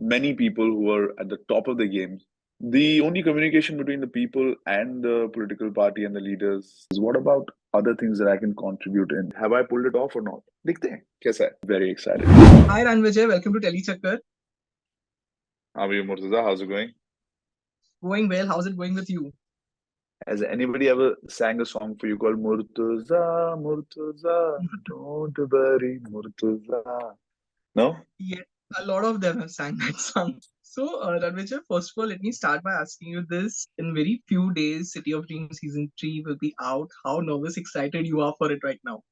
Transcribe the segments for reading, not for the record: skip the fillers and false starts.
many people who are at the top of the game. The only communication between the people and the political party and the leaders is what about other things that I can contribute in? Have I pulled it off or not? दिखते हैं कैसा है? Very excited. Hi Rannvijay, welcome to TellyChakkar. How are you, Murtaza? How's it going? Going well. How's it going with you? Has anybody ever sang a song for you called Murtaza, Murtaza, don't worry, Murtaza? No? Yeah, a lot of them have sang that song. So, Rannvijay, first of all, let me start by asking you this. In very few days, City of Dreams Season 3 will be out. How nervous, excited you are for it right now?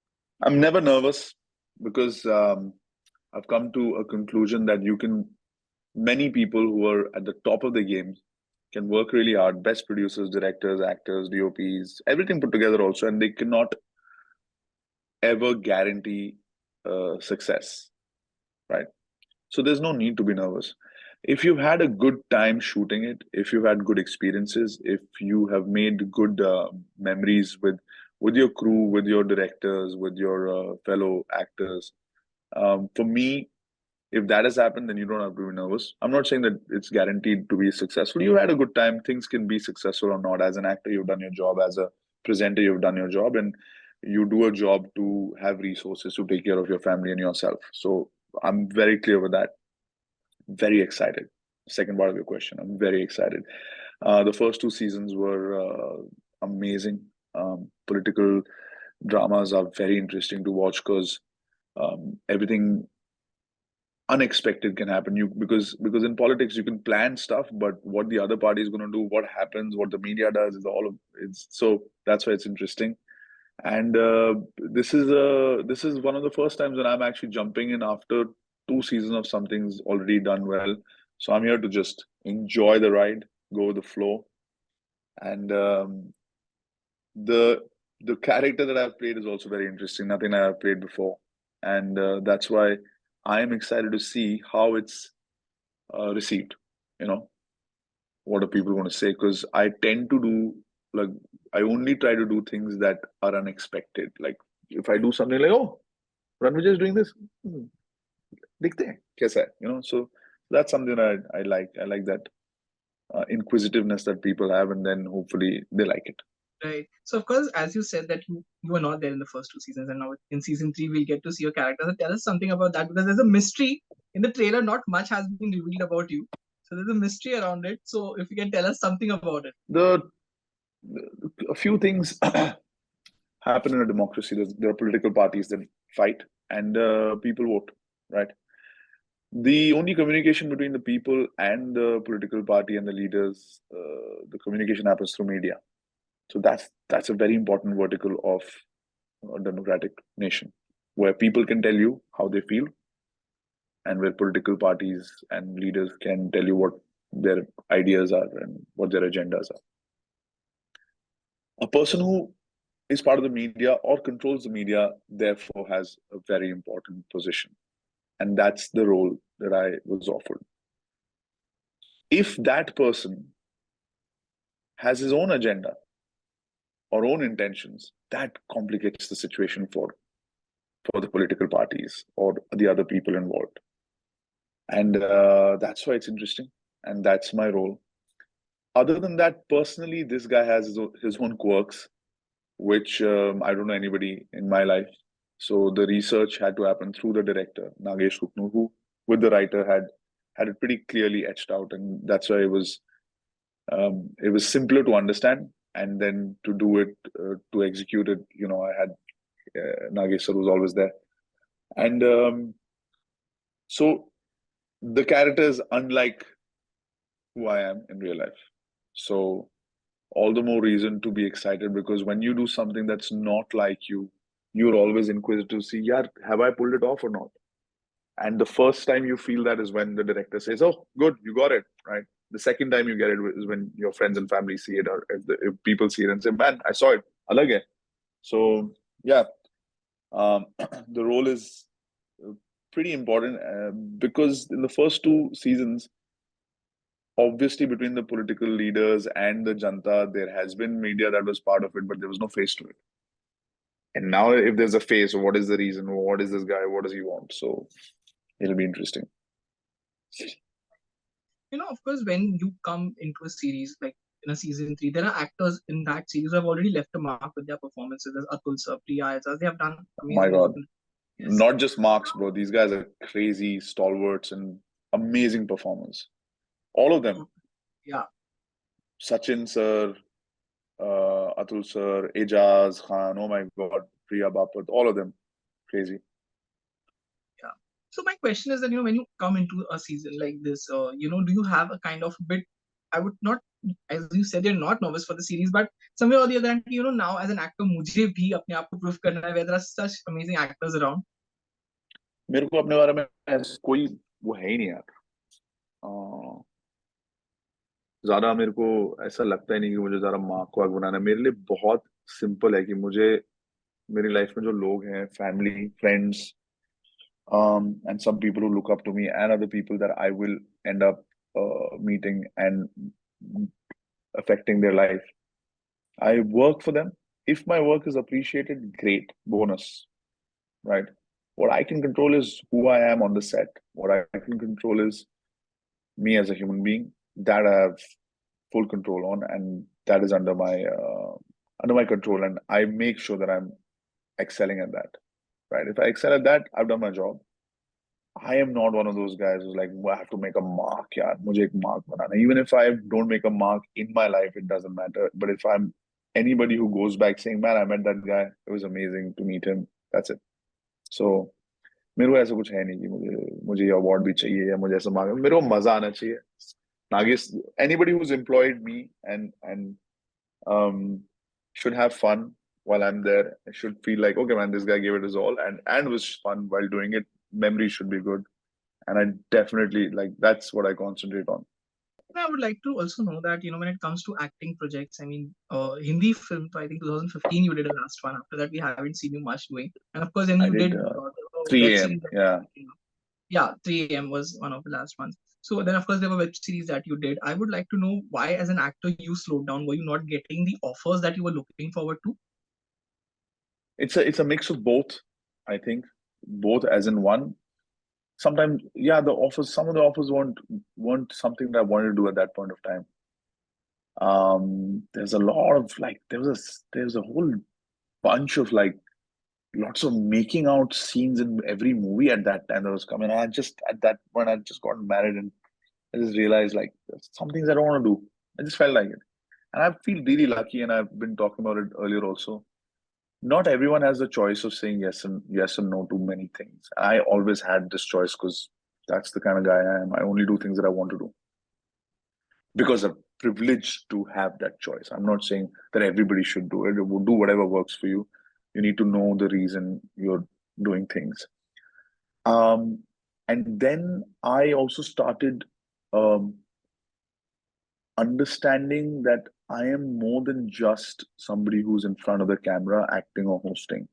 I'm never nervous because I've come to a conclusion that many people who are at the top of the game can work really hard, best producers, directors, actors, DOPs, everything put together also, and they cannot ever guarantee success, right? So there's no need to be nervous. If you've had a good time shooting it, if you've had good experiences, if you have made good memories with your crew, with your directors, with your fellow actors, for me, if that has happened, then you don't have to be nervous. I'm not saying that it's guaranteed to be successful. You had a good time. Things can be successful or not. As an actor, you've done your job. As a presenter, you've done your job, and you do a job to have resources to take care of your family and yourself. So I'm very clear with that. Very excited. Second part of your question, I'm very excited. The first two seasons were amazing. Political dramas are very interesting to watch because everything unexpected can happen. Because in politics you can plan stuff, but what the other party is going to do, what happens, what the media does, is all of it's. So that's why it's interesting. And this is one of the first times that I'm actually jumping in after two seasons of something's already done well. So I'm here to just enjoy the ride, go with the flow, and the character that I've played is also very interesting. Nothing I have played before, and that's why I am excited to see how it's received. You know, what are people going to say? Because I tend to do like I only try to do things that are unexpected. Like if I do something like, oh, Rannvijay is doing this, दिखते हैं कैसा है? So that's something I like. I like that inquisitiveness that people have, and then hopefully they like it. Right. So, of course, as you said that you were not there in the first two seasons, and now in season 3 we'll get to see your character. So tell us something about that, because there's a mystery in the trailer. Not much has been revealed about you, so there's a mystery around it. So if you can tell us something about it. A few things happen in a democracy. There are political parties that fight, and people vote, right? The only communication between the people and the political party and the leaders, the communication happens through media. So that's a very important vertical of a democratic nation, where people can tell you how they feel, and where political parties and leaders can tell you what their ideas are and what their agendas are. A person who is part of the media or controls the media, therefore, has a very important position. And that's the role that I was offered. If that person has his own agenda or own intentions, that complicates the situation for the political parties or the other people involved. And that's why it's interesting. And that's my role. Other than that, personally, this guy has his own quirks, which I don't know anybody in my life. So the research had to happen through the director, Nagesh Kuknu, who with the writer had it pretty clearly etched out, and that's why it was simpler to understand, and then to do it, to execute it. I had Nagesh sir was always there, and so the character is unlike who I am in real life. So all the more reason to be excited, because when you do something that's not like you, you're always inquisitive to see, yeah, have I pulled it off or not? And the first time you feel that is when the director says, oh, good, you got it, right? The second time you get it is when your friends and family see it, or if people see it and say, man, I saw it, alag hai. So, yeah, the role is pretty important because in the first two seasons, obviously between the political leaders and the janta, there has been media that was part of it, but there was no face to it. And now if there's a face, what is the reason? What is this guy? What does he want? So it'll be interesting. Of course, when you come into a series like in a season 3, there are actors in that series who have already left a mark with their performances. There's Atul sir, Priya, Aizaz, they have done Oh my amazing work. God. Yes. Not just marks, bro. These guys are crazy stalwarts and amazing performers. All of them. Yeah. Sachin sir, Atul sir, Ejaz Khan, oh my God, Priya Bapat, all of them. Crazy. Yeah. So my question is that when you come into a season like this, do you have a kind of bit? I would not, as you said, you're not novice for the series, but somewhere or the other, now as an actor, मुझे भी अपने आप को prove करना है. Where there are such amazing actors around. मेरे को अपने बारे में कोई वो है ही नहीं यार. ज्यादा मेरे को ऐसा लगता ही नहीं कि मुझे ज्यादा मार्क वार्क बनाना है. मेरे लिए बहुत सिंपल है कि मुझे मेरी लाइफ में जो लोग हैं, family, friends, and some people who look up to me and other people that I will end up meeting and affecting their life. I work for them. If my work is appreciated, great, bonus, right? What I can control is who I am on the set. What I can control is me as a human being. That I have full control on, and that is under my control, and I make sure that I'm excelling at that. Right? If I excel at that, I've done my job. I am not one of those guys who's like, well, I have to make a mark, yeah. मुझे एक mark banana. Even if I don't make a mark in my life, it doesn't matter. But if I'm anybody who goes back saying, man, I met that guy, it was amazing to meet him. That's it. So मेरे को ऐसा कुछ है नहीं कि मुझे ये award भी चाहिए या मुझे ऐसा मांग. मेरे को मजा आना चाहिए. Nagis, anybody who's employed me and should have fun while I'm there. I should feel like, okay, man, this guy gave it his all and was fun while doing it. Memory should be good. And I definitely like that's what I concentrate on. I would like to also know that, when it comes to acting projects, Hindi film, I think 2015 you did a last one. After that, we haven't seen you much doing. And of course, then I you did did the web 3 series. a.m. Yeah. Yeah, 3 a.m. was one of the last ones. So then, of course, there were web series that you did. I would like to know why, as an actor, you slowed down. Were you not getting the offers that you were looking forward to? It's a mix of both, I think. Both as in one. Sometimes, yeah, some of the offers weren't something that I wanted to do at that point of time. There's a lot of like there's a whole bunch of like lots of making out scenes in every movie at that time that was coming. And I just at that point I just got married and I just realized like there's some things I don't want to do. I just felt like it. And I feel really lucky, and I've been talking about it earlier also. Not everyone has the choice of saying yes and no to many things. I always had this choice because that's the kind of guy I am. I only do things that I want to do because I'm privileged to have that choice. I'm not saying that everybody should do it. Do whatever works for you. You need to know the reason you're doing things. And then I also started understanding that I am more than just somebody who's in front of the camera acting or hosting.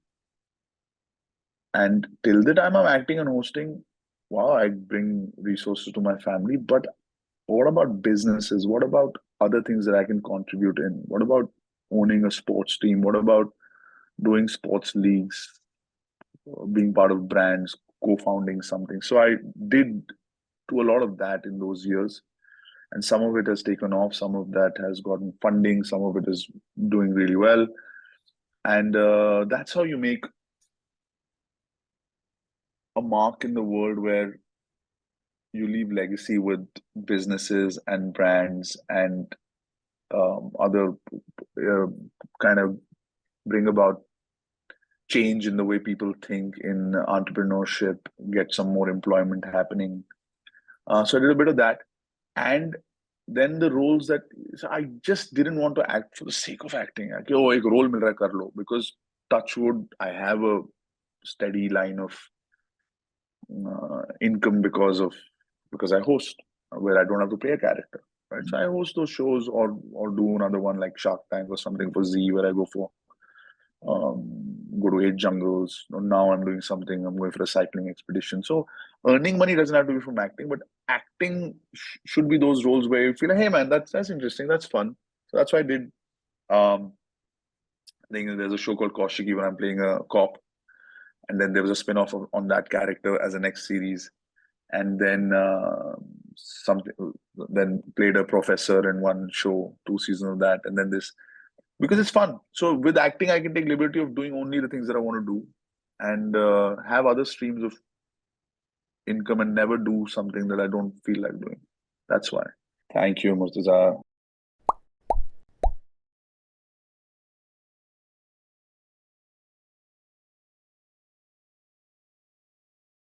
And till the time I'm acting and hosting, wow, I bring resources to my family. But what about businesses? What about other things that I can contribute in? What about owning a sports team? What about doing sports leagues, being part of brands, co-founding something? So I did do a lot of that in those years. And some of it has taken off, some of that has gotten funding, some of it is doing really well. And that's how you make a mark in the world where you leave legacy with businesses and brands and other kind of bring about change in the way people think in entrepreneurship, get some more employment happening. So I did a bit of that. And then the roles that so I just didn't want to act for the sake of acting. Like, oh, ek role mil raha hai, kar lo. Because touch wood, I have a steady line of income because I host where I don't have to play a character. Right. So I host those shows or do another one like Shark Tank or something for Z where I go to 8 jungles. Now I'm doing something. I'm going for a cycling expedition. So earning money doesn't have to be from acting, but acting should be those roles where you feel like, hey man, that's interesting, that's fun. So that's what I did. I think there's a show called Kaushiki where I'm playing a cop, and then there was a spin-off on that character as a next series. And then something, then played a professor in one show, 2 seasons of that, and then this, because it's fun. So with acting, I can take liberty of doing only the things that I want to do, and have other streams of income, and never do something that I don't feel like doing. That's why. Thank you, Murtaza.